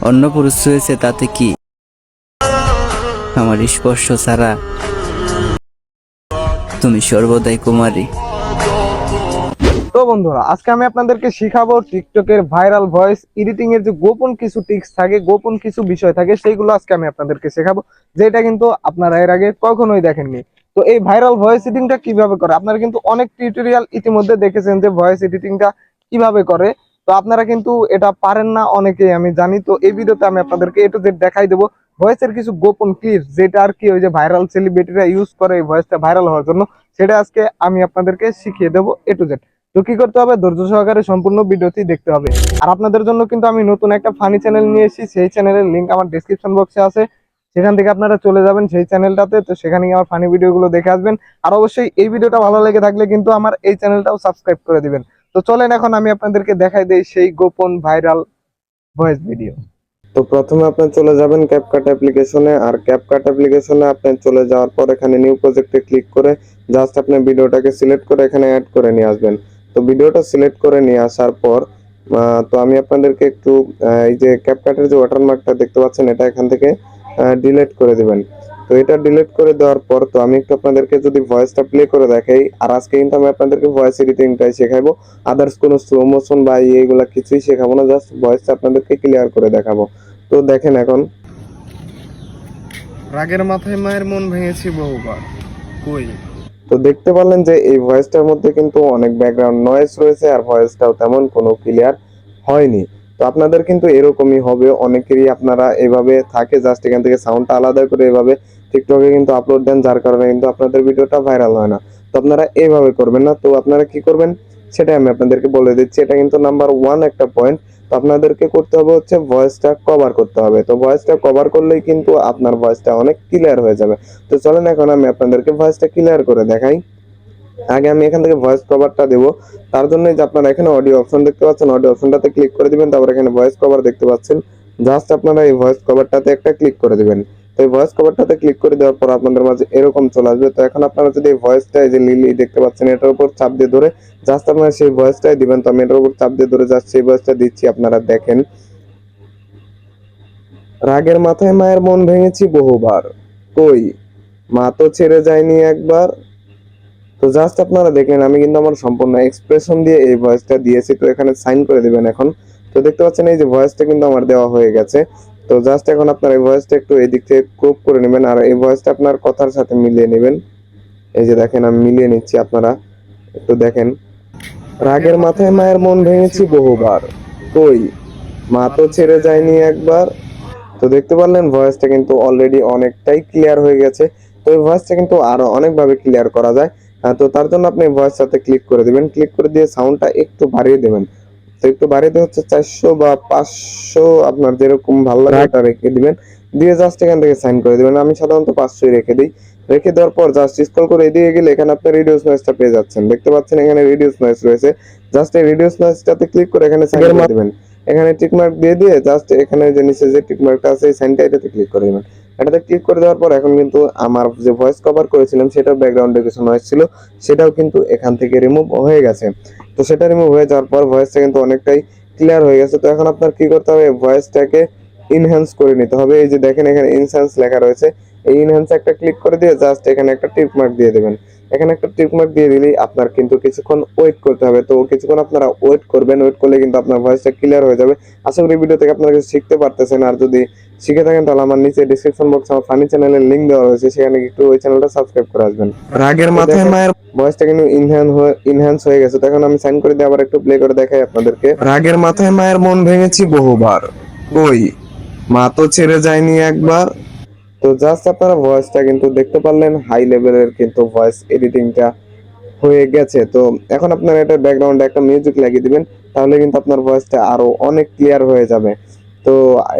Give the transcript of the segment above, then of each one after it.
অন্য পুরুষ হয়েছে তাতে কি, আমার স্পর্শ ছাড়া তুমি সর্বদাই কুমারী। তো বন্ধুরা, আজকে আমি আপনাদেরকে শিখাবো টিকটকের ভাইরাল ভয়েস এডিটিং এর যে গোপন কিছু টিপস থাকে, গোপন কিছু বিষয় থাকে, সেইগুলো আজকে আমি আপনাদেরকে শেখাবো, যেটা কিন্তু আপনারা এর আগে কখনোই দেখেননি। তো এই ভাইরাল ভয়েস এডিটিংটা কিভাবে করে, আপনারা কিন্তু অনেক টিউটোরিয়াল ইতিমধ্যে দেখেছেন যে ভয়েস এডিটিংটা কিভাবে করে। তো আপনারা কিন্তু এটা পারেন না অনেকেই, আমি জানি। তো এই ভিডিওতে আমি আপনাদেরকে এ টু জেড দেখাই দেবো ভয়েসের কিছু গোপন ক্লিপ, যেটা আর কি ওই যে ভাইরাল সেলিব্রিটিরা ইউজ করে এই ভয়েসটা ভাইরাল হওয়ার জন্য। সেটা আজকে আমি আপনাদেরকে শিখিয়ে দেবো এ টু জেড। তো কি করতে হবে, ধৈর্য সহকারে সম্পূর্ণ ভিডিওটি দেখতে হবে। আর আপনাদের জন্য কিন্তু আমি নতুন একটা ফানি চ্যানেল নিয়ে এসেছি, সেই চ্যানেলের লিংক আমার ডেসক্রিপশন বক্সে আছে, সেখান থেকে আপনারা চলে যাবেন সেই চ্যানেলটাতে। তো সেখানে গিয়ে আমার ফানি ভিডিওগুলো দেখে আসবেন। আর অবশ্যই এই ভিডিওটা ভালো লেগে থাকলে কিন্তু আমার এই চ্যানেলটাও সাবস্ক্রাইব করে দিবেন। তো চলেন এখন আমি আপনাদেরকে দেখাই দেই সেই গোপন ভাইরাল ভয়েস ভিডিও। তো প্রথমে আপনি চলে যাবেন ক্যাপকাট অ্যাপ্লিকেশনে, আর ক্যাপকাট অ্যাপ্লিকেশনে আপনি চলে যাওয়ার পর এখানে নিউ প্রজেক্টে ক্লিক করে জাস্ট আপনি ভিডিওটাকে সিলেক্ট করে এখানে অ্যাড করে নিয়ে আসবেন। তো ভিডিওটা সিলেক্ট করে নিয়ে আসার পর তো আমি আপনাদেরকে একটু এই যে ক্যাপকাটের যে ওয়াটারমার্কটা দেখতে পাচ্ছেন, এটা এখান থেকে ডিলিট করে দিবেন। তো এটা ডিলিট করে দেওয়ার পর তো আমি একটু আপনাদেরকে যদি ভয়েসটা প্লে করে দেখাই, আর আজকে কিন্তু আমি আপনাদেরকে ভয়েস এডিটিংটাই শেখাবো, আদার্স কোনো স্লো মোশন বা এইগুলা কিছুই শেখাবো না, জাস্ট ভয়েসটা আপনাদেরকে ক্লিয়ার করে দেখাবো। তো দেখেন এখন। রাগের মাথায় মায়ের মন ভেঙেছি বহুবার, কই। তো দেখতে পারলেন যে এই ভয়েসটার মধ্যে কিন্তু অনেক ব্যাকগ্রাউন্ড নয়েজ রয়েছে, আর ভয়েসটাও তেমন কোনো ক্লিয়ার হয়নি। তো আপনাদের কিন্তু এরকমই হবে, অনেকেরই আপনারা এভাবে থাকে, জাস্ট এখান থেকে সাউন্ডটা আলাদা করে এভাবে টিকটকে কিন্তু আপলোড দেন, যার কারণে কিন্তু আপনাদের ভিডিওটা ভাইরাল হয় না। তো আপনারা এইভাবে করবেন না। তো আপনারা কি করবেন সেটাই আমি আপনাদেরকে বলে দিচ্ছি, এটা কিন্তু নাম্বার ওয়ান একটা পয়েন্ট। তো আপনাদেরকে করতে হবে হচ্ছে ভয়েসটা কভার করতে হবে। তো ভয়েসটা কভার করলেই কিন্তু আপনার ভয়েসটা অনেক ক্লিয়ার হয়ে যাবে। তো চলেন এখন আমি আপনাদেরকে ভয়েসটা ক্লিয়ার করে দেখাই। আগে আমি এখান থেকে ভয়েস কভারটা দেবো, তার জন্য যে আপনারা এখানে অডিও অপশন দেখতে পাচ্ছেন, অডিও অপশনটাতে ক্লিক করে দিবেন। তারপর এখানে ভয়েস কভার দেখতে পাচ্ছেন, জাস্ট আপনারা এই ভয়েস কভারটাতে একটা ক্লিক করে দিবেন। তো এই ভয়েস কভারটাতে ক্লিক করে দেওয়ার পর আপনাদের মাঝে এরকম চলে আসবে। তো এখন আপনারা যদি এই ভয়েসটা, এই যে লিলি দেখতে পাচ্ছেন, এটার উপর চাপ দিয়ে ধরে জাস্ট আপনারা সেই ভয়েসটাই দিবেন। তো আমি এটার উপর চাপ দিয়ে ধরে জাস্ট সেই ভয়েসটা দিচ্ছি, আপনারা দেখেন। রাগের মাথায় মায়ের মন ভেঙেছি বহুবার, কই মা তো ছেড়ে যায়নি একবার। তো জাস্ট আপনারা দেখলেন আমি কিন্তু আমার সম্পূর্ণ এক্সপ্রেশন দিয়ে এই ভয়েসটা দিয়েছি। তো এখানে সাইন করে দিবেন এখন। তো দেখতে পাচ্ছেন এই যে ভয়েসটা কিন্তু আমার দেওয়া হয়ে গেছে। তো জাস্ট এখন আপনার এই ভয়েসটা একটু এদিক থেকে ক্রপ করে নেবেন, আর এই ভয়েসটা আপনার কথার সাথে মিলিয়ে নেবেন। এই যে দেখেন আমি মিলিয়ে নিচ্ছি, আপনারা একটু দেখেন। রাগের মাথায় মায়ের মন ভেঙেছি বহুবার, কই মা তো ছেড়ে যায়নি একবার। তো দেখতে পারলেন ভয়েসটা কিন্তু অলরেডি অনেকটাই ক্লিয়ার হয়ে গেছে। তো এই ভয়েসটা কিন্তু আরো অনেকভাবে ক্লিয়ার করা যায়। তো তার জন্য আপনি ভয়েস সাথে ক্লিক করে দিবেন, ক্লিক করে দিয়ে সাউন্ডটা একটু বাড়িয়ে দেবেন। তো একটু বাড়িয়ে দিয়ে হচ্ছে 400 বা 500, আপনার যেরকম ভালো লাগে ওটা রেখে দিবেন। দিয়ে জাস্ট এখান থেকে সাইন করে দিবেন। আমি সাধারণত 500 রেখে দিই। রেখে দেওয়ার পর জাস্ট স্ক্রল করে এদিকে গেলে এখানে আপনি রিডিউস নয়েজটা পেয়ে যাচ্ছেন, দেখতে পাচ্ছেন এখানে রিডিউস নয়েজ রয়েছে। জাস্ট এই রিডিউস নয়েজটাতে ক্লিক করে এখানে সাইন করে দিবেন। এখানে টিক মার্ক দিয়ে দিয়ে জাস্ট এখানে যে নিচে যে টিক মার্কটা আছে এই সাইনটা, এটাতে ক্লিক করে দিবেন। এটাতে ক্লিক করে দেওয়ার পর এখন কিন্তু আমার যে ভয়েস কভার করেছিলাম সেটাও ব্যাকগ্রাউন্ডে কিছু নয়েজ ছিল, সেটাও কিন্তু এখান থেকে রিমুভ হয়ে গেছে। তো সেটা রিমুভ হয়ে যাওয়ার পর ভয়েসটা কিন্তু অনেকটাই ক্লিয়ার হয়ে গেছে। তো এখন আপনার কি করতে হবে, ভয়েসটাকে ইনহ্যান্স করে নিতে হবে। এই যে দেখেন এখানে ইনহ্যান্স লেখা রয়েছে, এই ইনহ্যান্স একটা ক্লিক করে দিয়ে জাস্ট এখানে একটা টিক মার্ক দিয়ে দেবেন। এখানে একটা টিক মার্ক দিয়ে দিলেই আপনার কিন্তু কিছুক্ষণ ওয়েট করতে হবে। তো কিছুক্ষণ আপনারা ওয়েট করবেন, ওয়েট করলে কিন্তু আপনার ভয়েসটা ক্লিয়ার হয়ে যাবে। আশা করি ভিডিও থেকে আপনারা কিছু শিখতে পারতেছেন। আর যদি শিখে থাকেন তাহলে আমার নিচে ডিসক্রিপশন বক্সে আমার ফানি চ্যানেলের লিংক দেওয়া রয়েছে, সেখানে একটু ওই চ্যানেলটা সাবস্ক্রাইব করে আসবেন। রাগের মাথায় মায়ের ভয়েসটা কিন্তু ইনহ্যান্স হয়ে গেছে। তখন আমি সাইন করে দিয়ে আবার একটু প্লে করে দেখাই আপনাদেরকে। রাগের মাথায় মায়ের মন ভেঙেছি বহুবার, কই মা তো ছেড়ে যায়নি একবার। তো জাস্ট আপনারা ভয়েসটা কিন্তু দেখতে পারলেন, হাই লেভেলের কিন্তু ভয়েস এডিটিংটা হয়ে গেছে। তো এখন আপনারা এটা ব্যাকগ্রাউন্ডে একটা মিউজিক লাগিয়ে দিবেন, তাহলে কিন্তু আপনার ভয়েসটা আরো অনেক ক্লিয়ার হয়ে যাবে। তো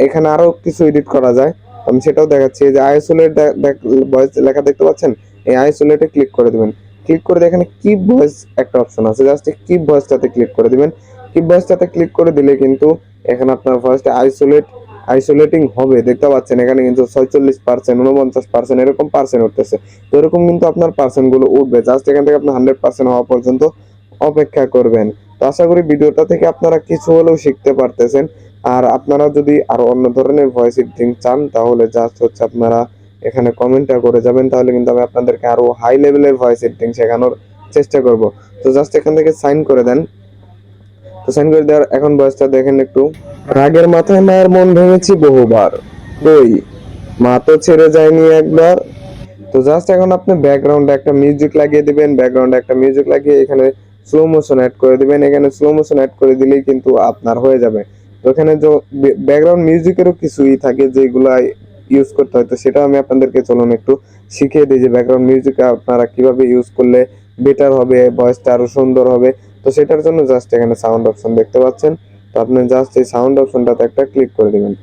এখানে আরো কিছু এডিট করা যায়, আমি সেটাও দেখাচ্ছি। এই যে আইসোলেট ভয়েস লেখা দেখতে পাচ্ছেন, এই আইসোলেটে ক্লিক করে দিবেন। ক্লিক করে দিয়ে এখানে কিপ ভয়েস একটা অপশন আছে, জাস্ট কিপ ভয়েসটাতে ক্লিক করে দিবেন। কিপ ভয়েসটাতে ক্লিক করে দিলে কিন্তু এখানে আপনার ভয়েসটা আইসোলেটিং হবে, দেখতে পাচ্ছেন এখানে কিন্তু 46%, 49% এরকম পার্সেন্ট উঠতেছে। তো এরকম কিন্তু আপনার পার্সেন্ট গুলো উঠবে, জাস্ট এখান থেকে আপনি 100% হওয়া পর্যন্ত অপেক্ষা করবেন। তো আশা করি ভিডিওটা থেকে আপনারা কিছু হলেও শিখতে পারতেছেন। আর আপনারা যদি আরো অন্য ধরনের ভয়েস এডিটিং চান তাহলে জাস্ট হচ্ছে আপনারা এখানে কমেন্টটা করে যাবেন, তাহলে কিন্তু আমি আপনাদেরকে আরো হাই লেভেলের ভয়েস এডিটিং শেখানোর চেষ্টা করব। তো জাস্ট এখান থেকে সাইন করে দেন। তো সাইন করে দেওয়ার এখন ভয়েসটা দেখেন একটু। রাগের মাথায় মায়ের মন ভেঙেছি বহুবার, কই মা তো ছেড়ে যায়নি একবার। তো জাস্ট এখন আপনি ব্যাকগ্রাউন্ডে একটা মিউজিক লাগিয়ে দিবেন, ব্যাকগ্রাউন্ডে একটা মিউজিক লাগিয়ে এখানে স্লো মোশন অ্যাড করে দিবেন। এখানে স্লো মোশন অ্যাড করে দিলেই কিন্তু আপনার হয়ে যাবে। তো এখানে যে ব্যাকগ্রাউন্ড মিউজিকেরও কিছুই থাকে যেগুলা ইউজ করতে হয়, তো সেটা আমি আপনাদেরকে চলুন একটু শিখিয়ে দিই যে ব্যাকগ্রাউন্ড মিউজিক আপনারা কিভাবে ইউজ করলে বেটার হবে, ভয়েসটা আরো সুন্দর হবে। তো সেটার জন্য জাস্ট এখানে সাউন্ড অপশন দেখতে পাচ্ছেন। তো আপনি জাস্ট এই সাউন্ড অপশনটাতে একটা ক্লিক করে দিবেন।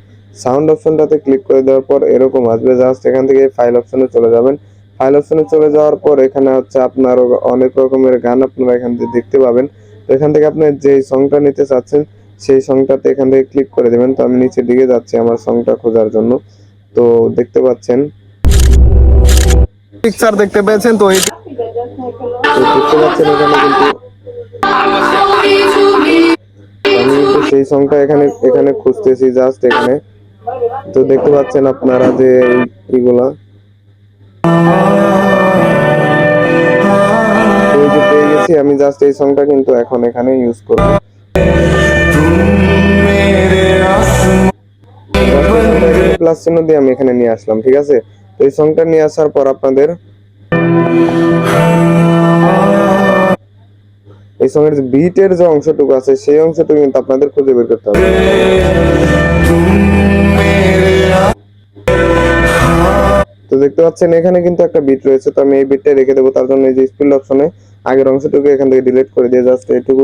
সাউন্ড অপশনটাতে ক্লিক করে দেওয়ার পর এরকম আসবে, জাস্ট এখান থেকে ফাইল অপশনে চলে যাবেন। ফাইল অপশনে চলে যাওয়ার পর এখানে হচ্ছে আপনার অনেক রকমের গান আপনারা এখান থেকে দেখতে পাবেন। তো এখান থেকে আপনি যে সংটা নিতে চাচ্ছেন সেই সংটাতে এখান থেকে ক্লিক করে দেবেন। তো আমি নিচের দিকে যাচ্ছি আমার সংটা খোঁজার জন্য। তো দেখতে পাচ্ছেন পিকচার দেখতে পেয়েছেন, তো দেখতে পাচ্ছেন এখানে কিন্তু আমি কিন্তু সেই সংটা এখানে এখানে খুঁজতেছি জাস্ট এখানে। তো দেখতে পাচ্ছেন আপনারা যে এইগুলা এই যে পেয়ে গেছি, আমি জাস্ট এই সংটা কিন্তু এখন এখানে ইউজ করব। প্লাস চিহ্ন দিয়ে আমি এখানে নিয়ে আসলাম, ঠিক আছে। তো এই সংটা নিয়ে আসার পর আপনাদের এই সঙ্গের যে বিটের যে অংশটুকু আছে সেই অংশটুকু কিন্তু আপনাদের খুঁজে বের করতে হবে। তো দেখতে পাচ্ছেন এখানে কিন্তু একটা বিট রয়েছে, তো আমি এই বিটটা রেখে দেবো। তার জন্য এই যে স্পিড অপশনে আগের অংশটুকু এখান থেকে ডিলিট করে দিয়ে জাস্ট এইটুকু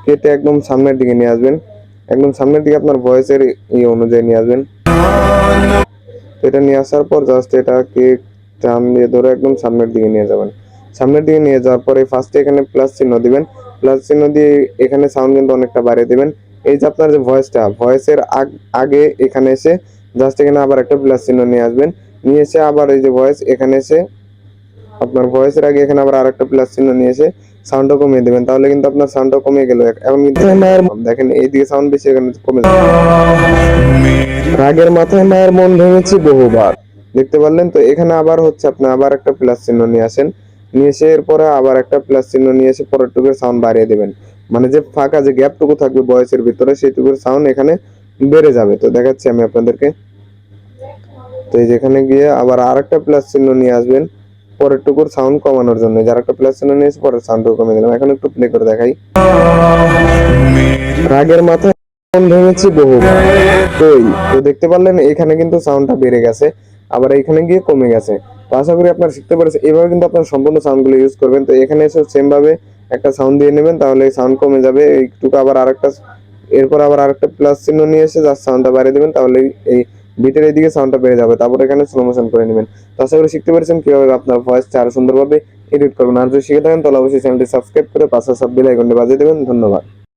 কেটে একদম সামনের দিকে নিয়ে আসবেন। একদম সামনের দিকে আপনার ভয়েসের এই অনুযায়ী নিয়ে আসবেন। তো এটা নিয়ে আসার পর জাস্ট এটাকে টান দিয়ে ধরে একদম সামনের দিকে নিয়ে যাবেন। সামনের দিকে নিয়ে যাওয়ার পরে ফার্স্টে এখানে প্লাস চিহ্ন দিবেন। প্লাস চিহ্ন দিয়ে এখানে সাউন্ড কিন্তু অনেকটা বাড়িয়ে দিবেন। এই যে আপনার যে ভয়েসের আগে এখানে এসে জাস্ট এখানে আবার একটা প্লাস চিহ্ন নিয়ে আসবেন। নিয়ে এসে আবার এই যে ভয়েস এখানে এসে আপনার ভয়েসের আগে এখানে আবার আরেকটা প্লাস চিহ্ন নিয়ে এসে সাউন্ডটা কমিয়ে দেবেন, তাহলে কিন্তু আপনার সাউন্ডটা কমে গেল। এখন কিন্তু দেখেন এইদিকে সাউন্ড বেশি, এখানে কমে যাবে। রাগের মাথায় মায়ের মন ভেঙেছি বহুবার, দেখতে পারলেন। তো এখানে আবার হচ্ছে আপনি আবার একটা প্লাস চিহ্ন নিয়ে আসেন, নিয়ে এসে এরপরে আবার একটা প্লাস চিহ্ন নিয়ে এসে পরের টুকুর সাউন্ড বাড়িয়ে দেবেন। মানে যে ফাঁকা যে গ্যাপটুকু থাকবে ভয়েসের ভিতরে সেইটুকুর সাউন্ড এখানে বেড়ে যাবে। তো দেখাচ্ছি আমি আপনাদেরকে। তো এই যেখানে গিয়ে আবার আরেকটা প্লাস চিহ্ন নিয়ে আসবেন পরের টুকুর সাউন্ড কমানোর জন্য। যার একটা প্লাস চিহ্ন নিয়ে এসে পরের সাউন্ডটুকু কমিয়ে দিলাম। এখন একটু প্লে করে দেখাই। রাগের মাথায় মন ভেঙেছি বহুবার, কই। তো দেখতে পারলেন এখানে কিন্তু সাউন্ডটা বেড়ে গেছে, আবার এখানে গিয়ে কমে গেছে। তো আশা করি আপনারা শিখতে পেরেছেন। এভাবে কিন্তু আপনার সম্পূর্ণ সাউন্ডগুলো ইউজ করবেন। তো এখানে এসে সেম ভাবে একটা সাউন্ড দিয়ে নেবেন, তাহলে সাউন্ড কমে যাবে। এইটুকু আবার আরেকটা এরপর আবার আরেকটা প্লাস চিহ্ন নিয়ে এসে জাস্ট সাউন্ডটা বাড়িয়ে দেবেন, তাহলে এই বিটের এইদিকে সাউন্ডটা বেড়ে যাবে। তারপর এখানে স্লো মোশন করে নেবেন। তো আশা করি শিখতে পেরেছেন কিভাবে আপনার ভয়েসটা আরো সুন্দরভাবে এডিট করবেন। আর যদি শিখে থাকেন তাহলে অবশ্যই চ্যানেলটি সাবস্ক্রাইব করে পাশে সাব বেল আইকনটি বাজিয়ে দেবেন। ধন্যবাদ।